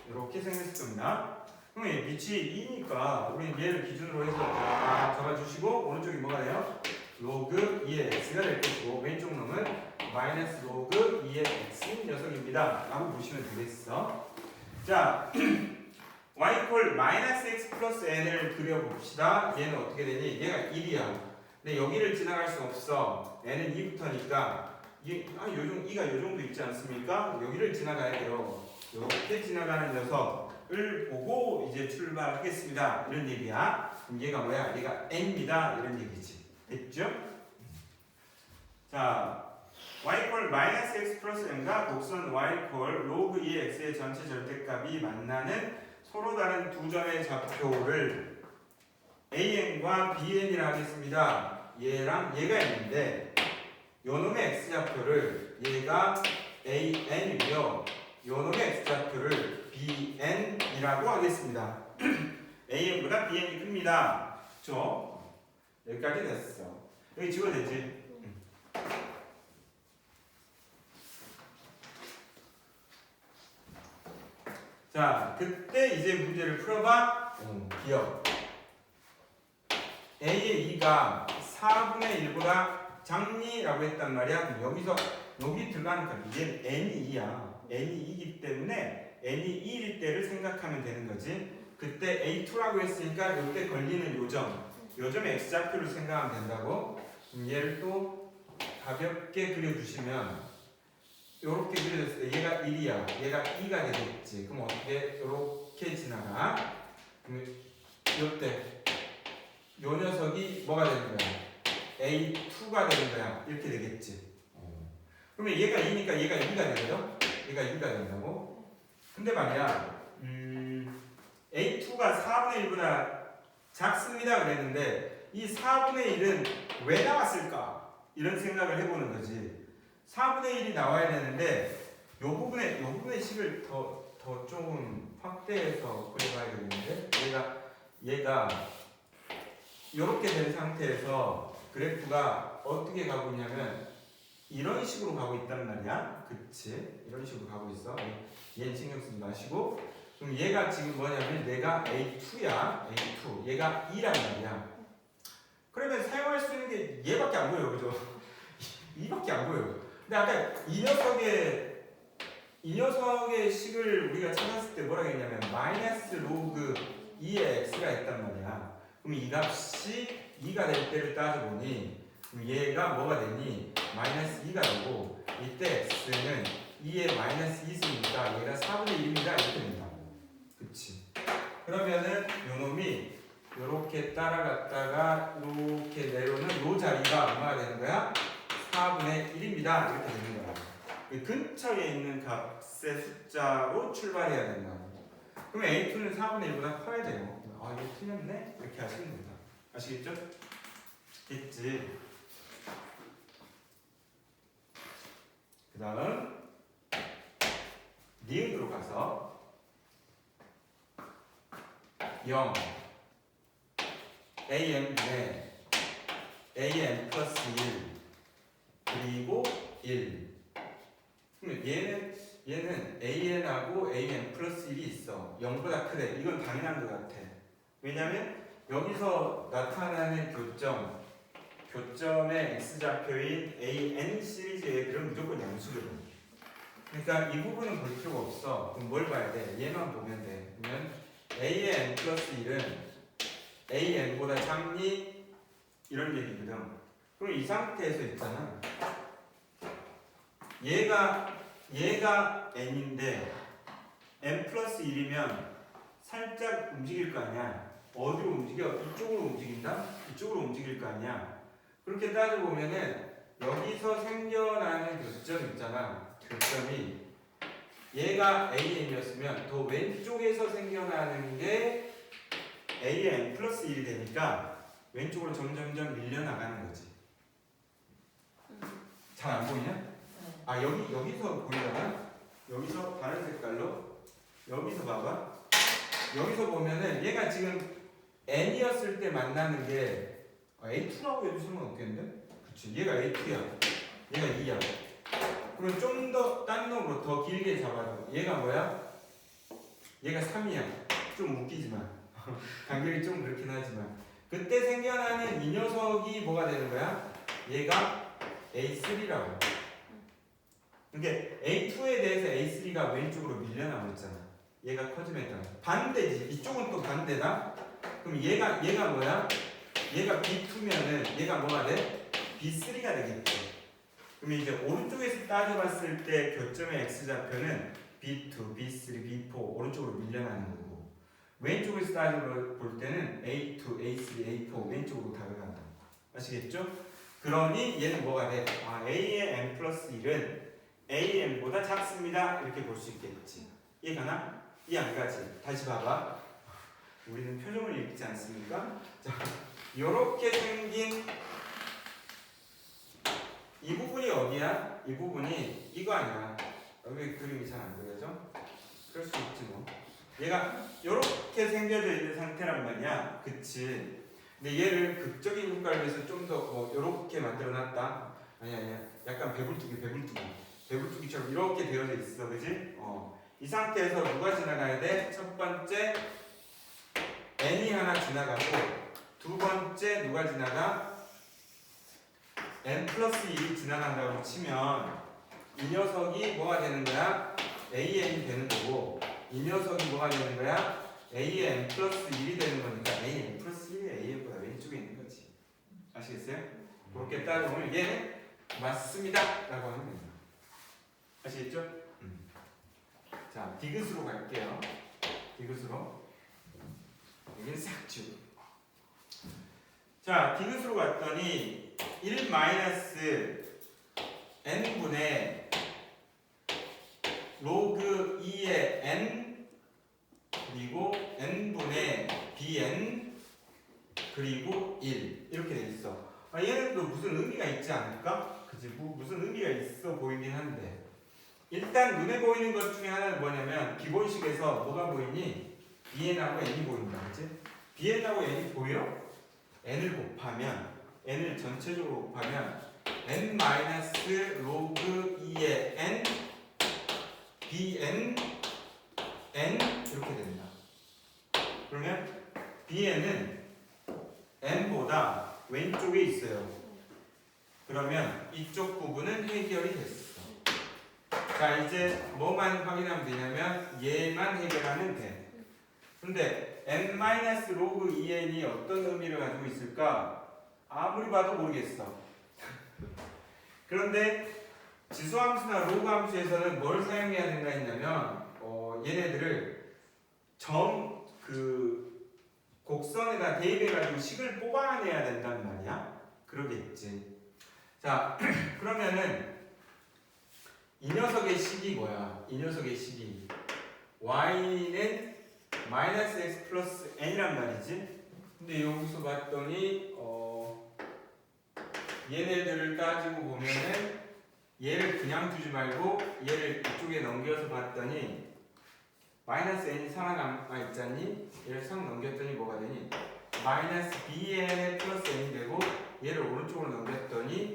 이렇게 생겼을 겁니다. 그럼 얘 밑이 2니까 우리 얘를 기준으로 해서 잡아주시고 오른쪽이 뭐가 돼요? 로그 2의 x가 될 것이고 왼쪽 놈은 마이너스 로그 2의 x인 녀석입니다. 라고 보시면 되겠어. 자, y 콜 마이너스 x 플러스 n을 그려봅시다. 얘는 어떻게 되니? 얘가 1이야. 근데 여기를 지나갈 수 없어. n은 2부터니까 이가 요 정도 있지 않습니까? 여기를 지나가야 돼요. 이렇게 지나가는 녀석을 보고 이제 출발하겠습니다. 이런 얘기야. 그럼 얘가 뭐야? 얘가 n입니다. 이런 얘기지. 됐죠? 자, y 콜 마이너스 x 플러스 n과 곡선 y 콜 로그 2의 x의 전체 절대값이 만나는 서로 다른 두 점의 좌표를 an과 bn이라 하겠습니다. 얘랑 얘가 있는데 요놈의 x좌표를 얘가 an이고요. 요놈의 x좌표를 bn이라고 하겠습니다. an보다 bn이 큽니다. 그쵸? 여기까지 됐어. 여기 지워되지? 자, 그때 이제 문제를 풀어봐. 기억. a의 2가 4분의 1보다 작니라고 했단 말이야. 그럼 여기서 여기 들어가니까 얘는 n이 2야. n이 2이기 때문에 n이 1일 때를 생각하면 되는 거지. 그때 a2라고 했으니까 이때 걸리는 요점의 x좌표를 생각하면 된다고. 얘를 또 가볍게 그려주시면 이렇게 그려졌을 때 얘가 1이야. 얘가 2가 되겠지. 그럼 어떻게 이렇게 지나가? 그럼 이때 요 녀석이 뭐가 되는 거야? A2가 되는 거야. 이렇게 되겠지. 그러면 얘가 2니까 얘가 2가 되거든? 얘가 2가 된다고? 근데 말이야, A2가 4분의 1보다 작습니다. 그랬는데, 이 4분의 1은 왜 나왔을까? 이런 생각을 해보는 거지. 4분의 1이 나와야 되는데 요 부분의 식을 더 조금 확대해서 그려봐야 되는데 얘가 이렇게 된 상태에서 그래프가 어떻게 가고 있냐면 이런 식으로 가고 있단 말이야. 그치? 이런 식으로 가고 있어. 얘는 신경 쓰지 마시고. 그럼 얘가 지금 뭐냐면 얘가 A2야. A2. 얘가 2란 말이야. 그러면 사용할 수 있는 게 얘밖에 안 보여. 그죠? 2밖에 안 보여. 근데 아까 이 녀석의 식을 우리가 찾았을 때 뭐라고 했냐면 마이너스 로그 2의 x가 있단 말이야. 그럼 이 값이 2가 될 때를 따져보니 그럼 얘가 뭐가 되니? 마이너스 2가 되고 이때 x는 2의 마이너스 2승이니까 얘가 4분의 1입니다. 이렇게 된다. 그치? 그러면은 요놈이 요렇게 따라갔다가 이렇게 내려오는 요 자리가 얼마가 되는 거야? 4분의 1입니다. 이렇게 되는 거야. 그 근처에 있는 값의 숫자로 출발해야 된다. 그러면 A2는 4분의 1보다 커야 돼요. 아, 이거 틀렸네? 이렇게 하시면 된다. 아시겠죠? 됐지? 그 다음 니은으로 가서 0 AM분의 AM 플러스 1 그리고 1. 그러면 얘는 AN하고 AM 플러스 1이 있어. 0보다 크대. 이건 당연한 것 같아. 왜냐면 여기서 나타나는 교점의 X좌표인 AN 시리즈 애들은 무조건 양수거든. 그러니까 이 부분은 볼 필요가 없어. 그럼 뭘 봐야 돼? 얘만 보면 돼. 그러면 AN 플러스 1은 AN보다 작니? 이런 얘기거든. 그럼 이 상태에서 있잖아. 얘가 n인데 n 플러스 1이면 살짝 움직일 거 아니야. 어디로 움직여? 이쪽으로 움직인다? 이쪽으로 움직일 거 아니야. 그렇게 따져보면은 여기서 생겨나는 교점 있잖아. 교점이 얘가 AN이었으면 더 왼쪽에서 생겨나는 게 AN 플러스 1이 되니까 왼쪽으로 점점점 밀려나가는 거지. 잘 안 보이냐? 아 여기서 보이잖아. 여기서 다른 색깔로 여기서 봐봐. 여기서 보면은 얘가 지금 n이었을 때 만나는 게 A2라고 해도 상관없겠는데? 그치? 얘가 A2야. 얘가 2야. 그럼 좀 더 딴 놈으로 더 길게 잡아줘. 얘가 뭐야? 얘가 3이야. 좀 웃기지만 간격이 좀 그렇긴 하지만 그때 생겨나는 이 녀석이 뭐가 되는 거야? 얘가 A3라고. 그러니까 A2에 대해서 A3가 왼쪽으로 밀려나고 있잖아. 얘가 커지면 따라 반대지. 이쪽은 또 반대다. 그럼 얘가 뭐야? 얘가 B2면은 얘가 뭐가 돼? B3가 되겠지. 그럼 이제 오른쪽에서 따져봤을 때 교점의 X좌표는 B2, B3, B4 오른쪽으로 밀려나는 거고 왼쪽에서 따져볼 때는 A2, A3, A4 왼쪽으로 다가간다. 아시겠죠? 그러니 얘는 뭐가 돼? 아, A의 n 플러스 1은 AN보다 작습니다. 이렇게 볼 수 있겠지. 이해가나? 이해 안 가지? 다시 봐봐. 우리는 표정을 읽지 않습니까? 자, 요렇게 생긴 이 부분이 어디야? 이 부분이 이거 아니야. 여기 그림이 잘 안 그려져? 그럴 수 있지 뭐. 얘가 요렇게 생겨져 있는 상태란 말이야. 그치? 근데 얘를 극적인 효과를 위해서 좀 더 요렇게 만들어 놨다. 아니야. 약간 배불뚝이처럼 이렇게 되어져 있어. 그지? 이 상태에서 누가 지나가야 돼? 첫 번째 n이 하나 지나가고 두 번째 누가 지나가? n 플러스 1이 지나간다고 치면 이 녀석이 뭐가 되는 거야? AN이 되는 거고 이 녀석이 뭐가 되는 거야? AN 플러스 1이 되는 거니까 AN 플러스 1이 AN보다 왼쪽에 있는 거지. 아시겠어요? 그렇게 따져보면 얘는 맞습니다 라고 하면 됩니다. 아시겠죠? 자, 디귿으로 갈게요. 디귿으로. 여기는 싹 지우고. 자, 디귿으로 갔더니 1 마이너스 n분의 로그 2의 n 그리고 n분의 bn 그리고 1 일리가 있어 보이긴 한데 일단 눈에 보이는 것 중에 하나는 뭐냐면 기본식에서 뭐가 보이니? bn하고 n이 보인다. 그치? bn하고 n이 보여? n을 곱하면 n을 전체적으로 곱하면 n 마이너스 로그 2의 n bn n 이렇게 된다. 그러면 bn은 n보다 왼쪽에 있어요. 그러면 이쪽 부분은 해결이 됐어. 자, 이제 뭐만 확인하면 되냐면 얘만 해결하면 돼. 근데 n-로그 2n이 어떤 의미를 가지고 있을까? 아무리 봐도 모르겠어. 그런데 지수함수나 로그 함수에서는 뭘 사용해야 된다 했냐면 얘네들을 곡선에다 대입해가지고 식을 뽑아내야 된단 말이야. 그러겠지. 자, 그러면은 이 녀석의 식이 뭐야? 이 녀석의 식이 y는 마이너스 x 플러스 n이란 말이지. 근데 여기서 봤더니 얘네들을 따지고 보면은 얘를 그냥 두지 말고 얘를 이쪽에 넘겨서 봤더니 마이너스 n이 살아남아 있잖니? 얘를 싹 넘겼더니 뭐가 되니? 마이너스 bn의 플러스 n이 되고 얘를 오른쪽으로 넘겼더니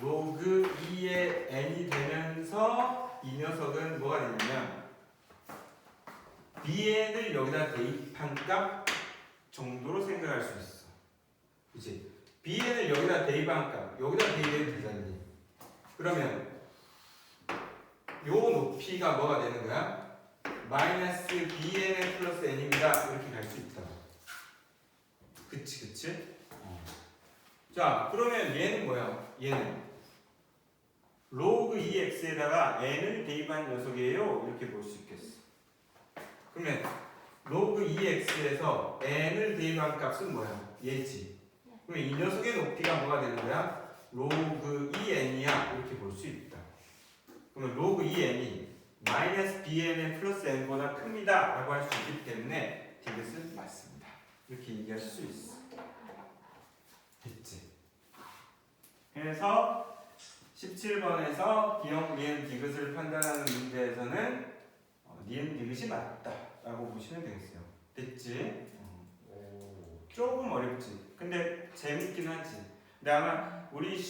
로그 2의 n이 되면서 이 녀석은 뭐가 되냐면 bn을 여기다 대입한 값 정도로 생각할 수 있어. 그치? bn을 여기다 대입한 값, 여기다 대입해도 되잖니? 그러면 요 높이가 뭐가 되는 거야? 마이너스 bn의 플러스 n입니다. 이렇게 갈 수 있다. 그치? 자, 그러면 얘는 뭐야? 얘는 로그 2x에다가 n을 대입한 녀석이에요. 이렇게 볼 수 있겠어. 그러면 로그 2x에서 n을 대입한 값은 뭐야? 얘지. 그러면 이 녀석의 높이가 뭐가 되는 거야? 로그 2n이야. 이렇게 볼 수 있다. 그러면 로그 2n이 마이너스 bn의 플러스 n보다 큽니다. 라고 할 수 있기 때문에 디귿은 맞습니다. 이렇게 얘기할 수 있어. 됐지? 그래서 17번에서 기억 니은 디귿을 판단하는 문제에서는 니은 디귿이 맞다라고 보시면 되겠어요. 됐지? 조금 어렵지. 근데 재밌긴 하지. 근데 아마 우리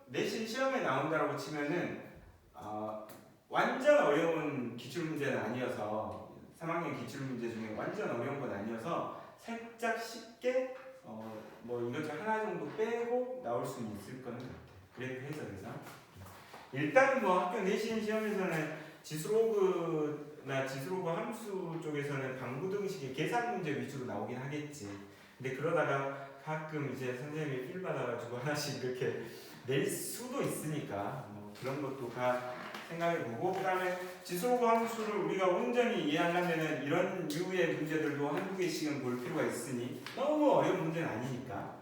내신 시험에 나온다고 치면은 완전 어려운 기출문제는 아니어서 3학년 기출문제 중에 완전 어려운 건 아니어서 살짝 쉽게 뭐 이것저것 하나 정도 빼고 나올 수는 있을 거는 같아. 그래프 해석에서 일단 뭐 학교 내신 시험에서는 지수로그나 지수로그 함수 쪽에서는 방부등식의 계산 문제 위주로 나오긴 하겠지. 근데 그러다가 가끔 이제 선생님이 필 받아가지고 하나씩 이렇게 낼 수도 있으니까 뭐 그런 것도 다 생각해보고, 그 다음에 지수로그 함수를 우리가 온전히 이해하려면 이런 류의 문제들도 한두 개씩은 볼 필요가 있으니 너무 어려운 문제는 아니니까.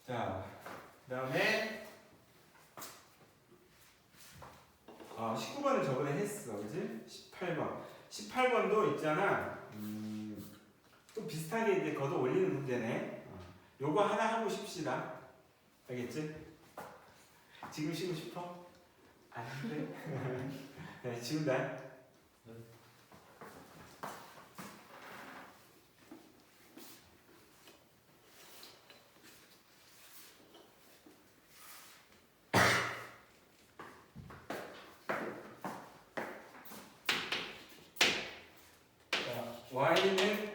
자, 그 다음에 19번은 저번에 했어, 그지? 18번도 있잖아. 또 비슷하게 이제 걷어 올리는 문제네. 요거 하나 하고 싶시다. 알겠지? 지금 쉬고 싶어? 안 돼? 네, 지운다. y는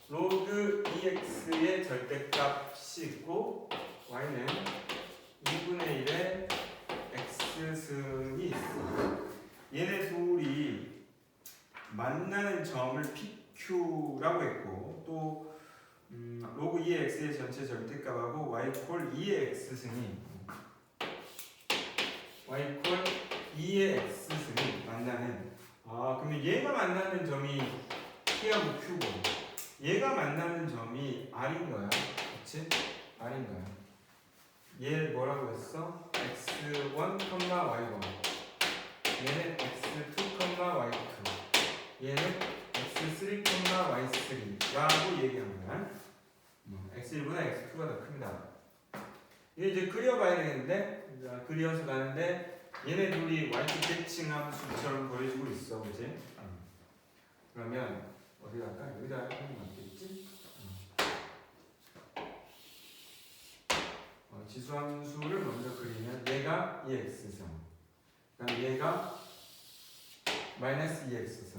로그 2x의 절대값이 있고 y는 2분의 1의 x승이 있어. 얘네 둘이 만나는 점을 PQ라고 했고 또 로그 2의 x의 전체 절대값하고 y 콜 2의 x승이 y 콜 2의 x승이 만나는, 그러면 얘가 만나는 점이 P하고 Q고 얘가 만나는 점이 R인 거야. 그치? R인 거야. 얘 뭐라고 했어? x1, y1 얘는 x2, y2 얘는 x3, y3라고 얘기한 거야. x1보다 x2가 더 큽니다. 이게 이제 그려봐야 되겠는데, 자, 그려서 가는데 얘네 둘이 y 대칭 함수처럼 보여지고 있어, 그지? 그러면 어디 갈까? 여기다 하면 맞겠지? 지수함수를 먼저 그리면 얘가 2x승, 그다음 얘가 마이너스 2x승.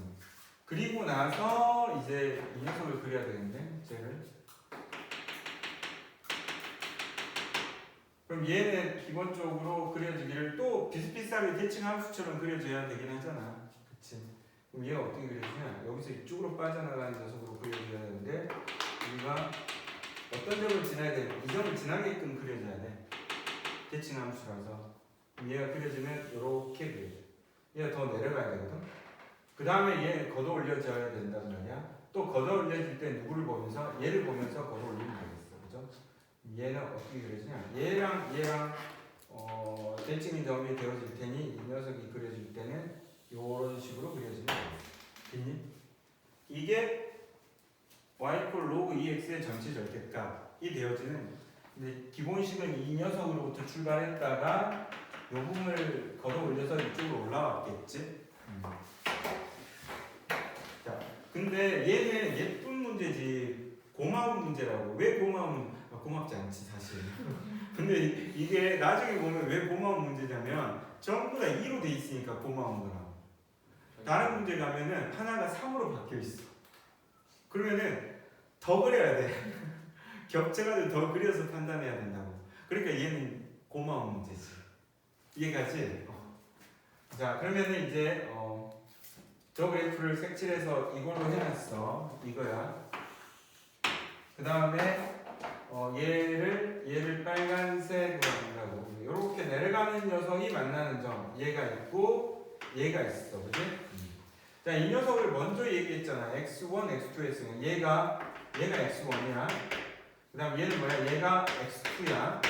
그리고 나서 이제 이 녀석을 그려야 되는데, 쟤를. 그럼 얘는 기본적으로 그려지기를 또 비슷비슷하게 대칭 함수처럼 그려져야 되긴 하잖아. 그치? 그럼 얘가 어떻게 그려지냐? 여기서 이쪽으로 빠져나가는 녀석으로 그려져야 되는데, 우리가 어떤 점을 지나야 돼? 이 점을 지나게끔 그려져야 돼. 대칭 함수라서. 그럼 얘가 그려지면 이렇게 그려져. 얘가 더 내려가야 되거든. 그 다음에 얘 걷어 올려져야 된단 말이야. 또 걷어 올려질 때 누구를 보면서? 얘를 보면서 걷어 올리면 되겠어. 그죠? 얘는 어떻게 그려지냐? 얘랑 대칭이 점이 되어질 테니 이 녀석이 그려질 때는 이런 식으로 그려지면 되겠니? 이게 y 로그 2x의 전체 절대값이 되어지는, 근데 기본식은 이 녀석으로부터 출발했다가 이 부분을 걷어 올려서 이쪽으로 올라왔겠지? 자, 근데 얘는 예쁜 문제지 고마운 문제라고. 왜 고맙지 않지 사실. 근데 이게 나중에 보면 왜 고마운 문제냐면 전부 다 2로 돼 있으니까 고마운 거라고. 다른 문제 가면은 하나가 3으로 바뀌어 있어. 그러면은 더 그려야 돼. 겹쳐가지고 더 그려서 판단해야 된다고. 그러니까 얘는 고마운 문제지. 이해가지? 자, 그러면은 이제 저 그래프를 색칠해서 이걸로 해놨어. 이거야. 그 다음에 얘를 빨간색으로 한다고. 이렇게 내려가는 녀석이 만나는 점. 얘가 있고 얘가 있어, 그지? 자, 이 녀석을 먼저 얘기했잖아. x1, x2, 얘가 x1이야. 그 다음 얘는 뭐야? 얘가 x2야.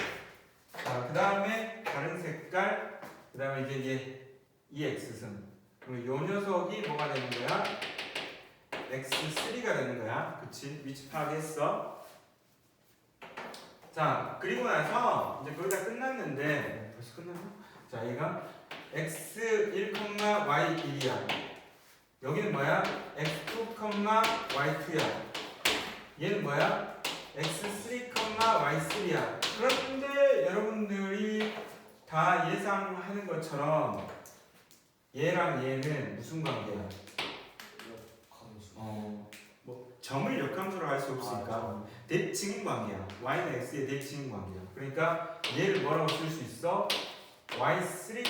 자, 그 다음에 다른 색깔. 그 다음에 이제 얘 2x승. 그럼 요 녀석이 뭐가 되는 거야? x3가 되는 거야. 그치? 위치 파악했어. 자, 그리고 나서 이제 거의 다 끝났는데, 벌써 끝났나? 자, 얘가 x1, y1이야. 여기는 뭐야? x2, y2야. 얘는 뭐야? x3, y3야. 그런데 여러분들이 다 예상하는 것처럼 얘랑 얘는 무슨 관계야? 뭐 점을 역함수로 할 수 없으니까 대칭인 관계야. y는 x의 대칭인 관계야. 그러니까 얘를 뭐라고 쓸 수 있어? y3,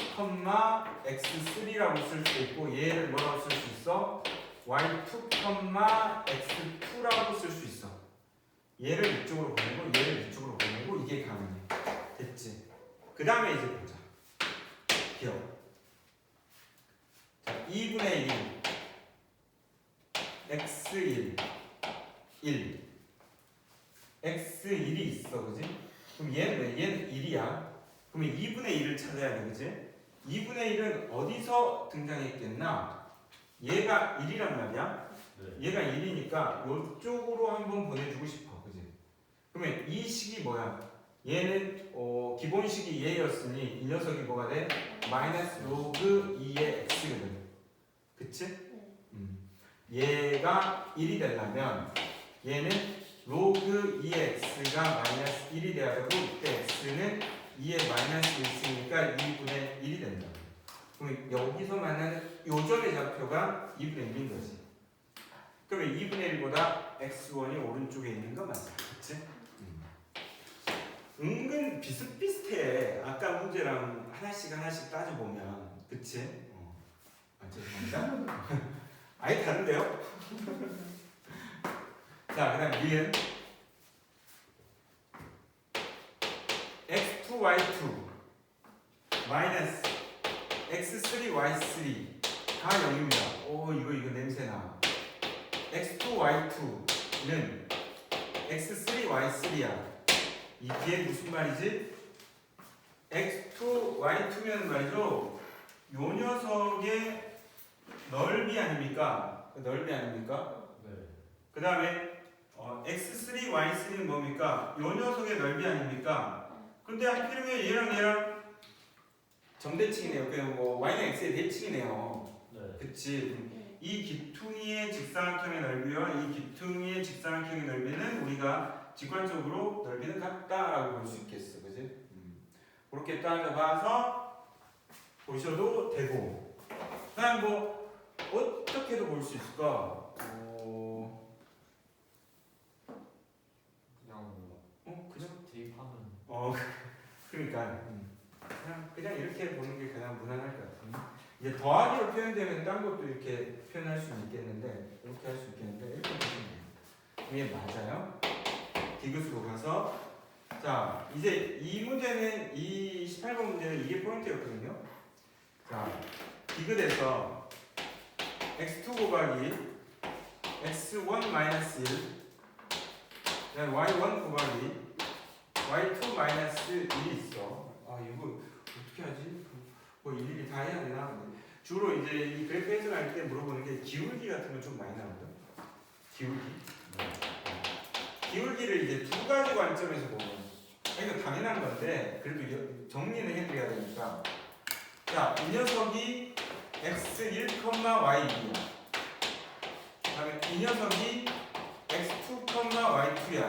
x3라고 쓸 수 있고 얘를 뭐라고 쓸 수 있어? y2, x2라고 쓸 수 있어. 얘를 이쪽으로 보내고 얘를 이쪽으로 보내고 이게 가능해. 됐지? 그 다음에 이제 보자. 기억. 자, 2분의 1 x1 1 x1이 있어, 그지? 그럼 얘는 왜? 얘는 1이야. 그러면 2분의 1을 찾아야 돼, 그지? 2분의 1은 어디서 등장했겠나? 얘가 1이란 말이야. 네. 얘가 1이니까 이쪽으로 한번 보내주고 싶어, 그지? 그러면 이 식이 뭐야? 얘는 기본식이 얘였으니 이 녀석이 뭐가 돼? 마이너스 로그 2의 x거든. 그치? 얘가 1이 되려면 얘는 로그 2의 x가 마이너스 1이 돼야 되고 이때 x는 2의 마이너스 1이니까 2분의 1이 된다. 그럼 여기서 만나는 요점의 좌표가 2분의 1인 거지. 그러면 2분의 1보다 x1이 오른쪽에 있는 거 맞아. 그치? 은근 비슷비슷해. 아까 문제랑 하나씩 따져보면. 그치? 죄송합니다. 아예 다른데요? 자, 그 다음 니은 x2y2 마이너스 x3y3 다 0입니다. 오, 이거 냄새나. x2y2는 x3y3야. 이게 무슨 말이지? x2y2면 말이죠. 요 녀석의 넓이 아닙니까? 넓이 아닙니까? 네. 그 다음에 x3, y3는 뭡니까? 요 녀석의 넓이 아닙니까? 근데 하필이면 얘랑 점대칭이네요. 그냥 뭐 y는 x의 대칭이네요. 네. 그치? 이 기퉁이의 직사각형의 넓이와 이 기퉁이의 직사각형의 넓이는 우리가 직관적으로 넓이는 같다라고 볼 수 있겠어, 그지? 그렇게 따져봐서 보셔도 되고. 그다음 뭐 어떻게도 볼 수 있을까? 그냥 그냥 대입하면 그러니까 그냥 이렇게 보는 게 가장 무난할 것 같아. 이제 더하기로 표현되면 딴 것도 이렇게 표현할 수는 있겠는데 이렇게 할 수 있겠는데 이렇게 보시면 돼요. 이게 맞아요. 디귿으로 가서 자 이제 이 문제는 이 18번 문제는 이게 포인트였거든요. 자 디귿에서 x2 곱하기 x1 마이너스 1 그다음 y1 곱하기 y2 마이너스 1이 있어. 아 이거 어떻게 하지? 뭐 일일이 다 해야 되나? 주로 이제 이 그래프 해석할 때 물어보는 게 기울기 같은 건 좀 많이 나오거든. 기울기. 기울기를 이제 두 가지 관점에서 보면 이거 당연한 건데 그래도 정리는 해드려야 되니까. 자, 이 녀석이 x1, y2야. 그다음에 이 녀석이 x2, y2야.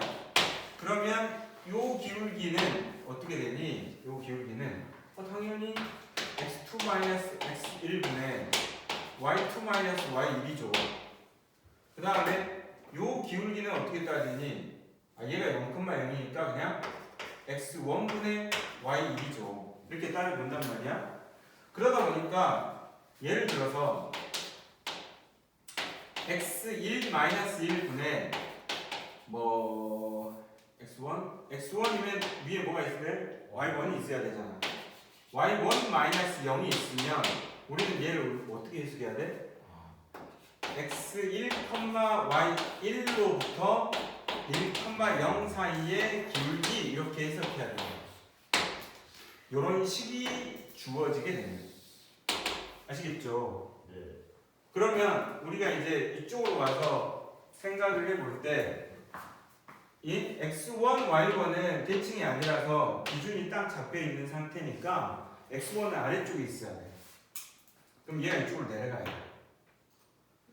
그러면 요 기울기는 어떻게 되니? 요 기울기는 당연히 x2 마이너스 x1분의 y2 마이너스 y1이죠. 그 다음에 요 기울기는 어떻게 따지니? 얘가 0,0이니까 그냥 x1분의 y1이죠. 이렇게 따져본단 말이야. 그러다 보니까 예를 들어서 x1 마이너스 1분의 뭐 x1이면 위에 뭐가 있어야 돼? y1이 있어야 되잖아. y1 마이너스 0이 있으면 우리는 얘를 어떻게 해석해야 돼? x1, y1로부터 1,0 사이의 기울기 이렇게 해석해야 돼요. 이런 식이 주어지게 됩니다. 아시겠죠? 네. 그러면 우리가 이제 이쪽으로 와서 생각을 해볼 때 이 x1, y1은 대칭이 아니라서 기준이 딱 잡혀 있는 상태니까 x1은 아래쪽에 있어야 돼. 그럼 얘가 이쪽으로 내려가야 돼.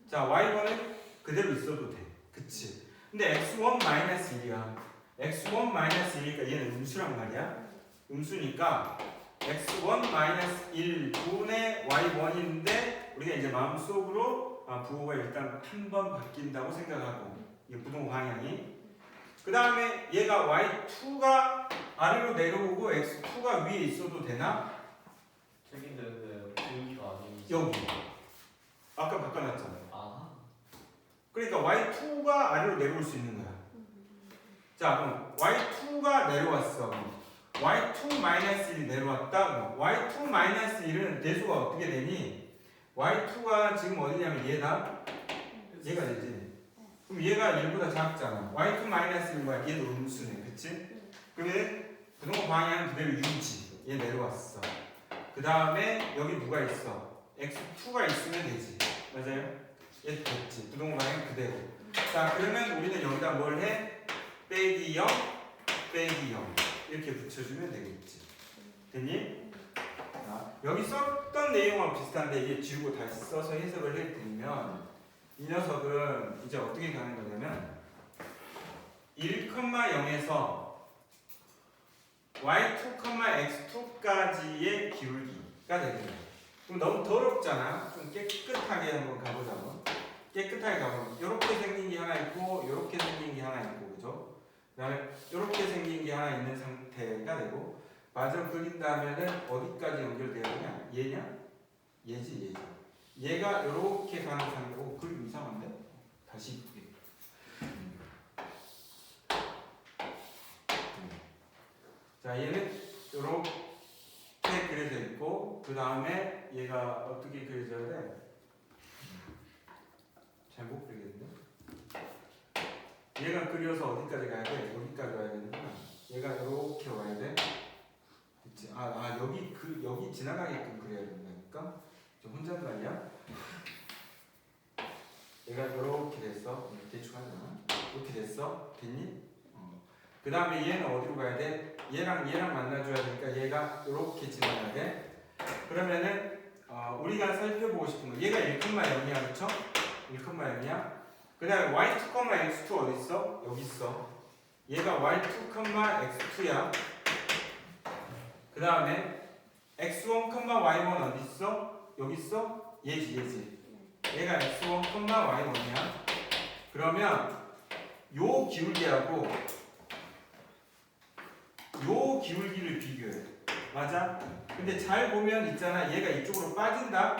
자, y1은 그대로 있어도 돼. 그치? 근데 x1-1이야. x1-1이니까 얘는 음수란 말이야. 음수니까 x1-1 분의 y1인데 우리가 이제 마음속으로 부호가 일단 한 번 바뀐다고 생각하고 이 부동 방향이 그 다음에 얘가 y2가 아래로 내려오고 x2가 위에 있어도 되나? 되긴 되는데 기울기가 아니면 여기 아까 바꿔놨잖아. 아. 그러니까 y2가 아래로 내려올 수 있는 거야. 자 그럼 y2가 내려왔어. y2-1이 내려왔다. y2-1은 대수가 어떻게 되니? y2가 지금 어디냐면 얘다. 얘가 되지. 그럼 얘가 1보다 작잖아. y2-1과 얘도 음수네. 그치? 그러면 부동호 방향은 그대로 유지. 얘 내려왔어. 그 다음에 여기 누가 있어? x2가 있으면 되지. 맞아요? 얘 됐지. 부동호 방향 그대로. 자 그러면 우리는 여기다 뭘 해? 빼기 0, 빼기 0 이렇게 붙여주면 되겠지. 됐니? 자, 여기 썼던 내용하고 비슷한데 이게 지우고 다시 써서 해석을 해드리면 이 녀석은 이제 어떻게 가는 거냐면 1,0에서 y2, x2까지의 기울기가 되겠네. 그럼 너무 더럽잖아. 좀 깨끗하게 한번 가보자고. 깨끗하게 가보면 이렇게 생긴 게 하나 있고 이렇게 생긴 게 하나 있고 그죠? 그 다음에 이렇게 생긴 게 하나 있는 상태가 되고 마저 그린다면은 어디까지 연결되어 있냐? 얘냐? 얘지. 얘가 이렇게 가는 상태고 그림 이상한데? 다시 이쁘게. 자 얘는 이렇게 그려져 있고 그 다음에 얘가 어떻게 그려져야 돼? 잘못 그리겠네. 얘가 그려서 어디까지 가야 돼? 여기까지 가야 되는구나. 얘가 이렇게 와야 돼. 그치? 여기 지나가게끔 그려야 된다니까. 좀 혼잣 말이야. 얘가 이렇게 됐어. 대충 하잖아. 이렇게 됐어. 됐니? 그 다음에 얘는 어디로 가야 돼? 얘랑 만나줘야 되니까 얘가 이렇게 지나가야 돼. 그러면은 우리가 살펴보고 싶은 거 얘가 1,0이야 그쵸? 1,0이야. 그 다음에 y2, x2 어디 있어? 여기 있어. 얘가 y2, x2야. 그 다음에 x1, y1 어디 있어? 여기 있어? 얘지. 얘가 x1, y1이야. 그러면 요 기울기하고 요 기울기를 비교해. 맞아? 근데 잘 보면 있잖아. 얘가 이쪽으로 빠진다.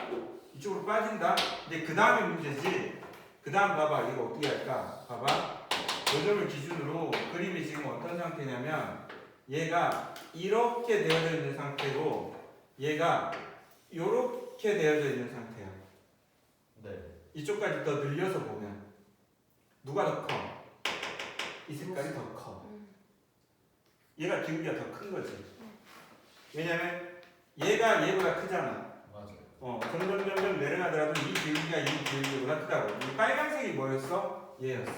근데 그 다음에 문제지. 그 다음 봐봐. 이거 어떻게 할까? 봐봐. 요 점을 기준으로 그림이 지금 어떤 상태냐면 얘가 이렇게 되어져 있는 상태고 얘가 이렇게 되어져 있는 상태야. 네. 이쪽까지 더 늘려서 보면 누가 더 커? 이 색깔이 더 커. 얘가 기울기가 더 큰 거지. 왜냐면 얘가 얘보다 크잖아. 맞아요. 점점 내려가더라도 이 기울기가 이 기울기보다 크다고. 이 빨간색이 뭐였어? 얘였어.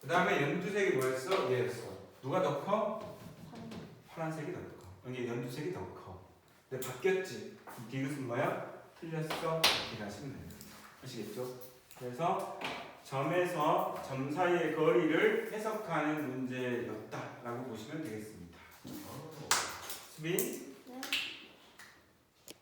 그 다음에 연두색이 뭐였어? 얘였어. 누가 더 커? 파란색이 더 커. 여기 연두색이 더 커. 근데 바뀌었지. 이 디귿은 뭐야? 틀렸어. 이렇게 하시면 됩니다. 아시겠죠? 그래서 점에서 점 사이의 거리를 해석하는 문제였다라고 보시면 되겠습니다. 수빈?